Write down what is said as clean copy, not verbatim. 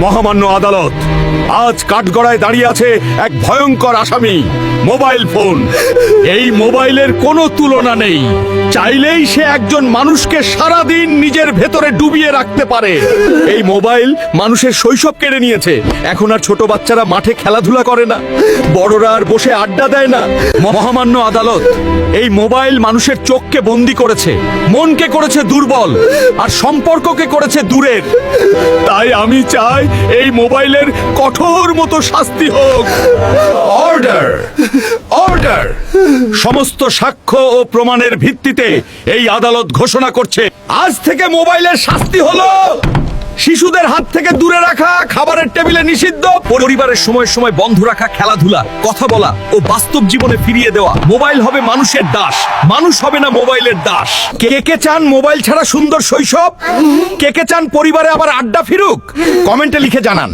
মহামান্য আদালত, আজ কাঠগড়ায় দাঁড়িয়ে আছে এক ভয়ঙ্কর আসামি, মোবাইল ফোন। এই মোবাইলের কোনো তুলনা নেই। চাইলেই সে একজন মানুষকে সারাদিন নিজের ভেতরে ডুবিয়ে রাখতে পারে। এই মোবাইল মানুষের শৈশব কেড়ে নিয়েছে। এখন আর ছোট বাচ্চারা মাঠে খেলাধুলা করে না, বড়রা আর বসে আড্ডা দেয় না। মহামান্য আদালত, এই মোবাইল মানুষের চোখকে বন্দি করেছে, মনকে করেছে দুর্বল, আর সম্পর্ককে করেছে দূরের। তাই আমি চাই এই মোবাইলের কঠোর মতো শাস্তি হোক। Order, order. সমস্ত সাক্ষ্য ও প্রমাণের ভিত্তিতে এই আদালত ঘোষণা করছে, আজ থেকে মোবাইলের শাস্তি হলো শিশুদের হাত থেকে দূরে রাখা, খাবারের টেবিলে নিষিদ্ধ, পরিবারের সময় সময় বন্ধ রাখা, খেলাধুলা, কথা বলা ও বাস্তব জীবনে ফিরিয়ে দেওয়া। মোবাইল হবে মানুষের দাস, মানুষ হবে না মোবাইলের দাস। কে কে চান মোবাইল ছাড়া সুন্দর শৈশব? কে কে চান পরিবারে আবার আড্ডা ফিরুক? কমেন্টে লিখে জানান।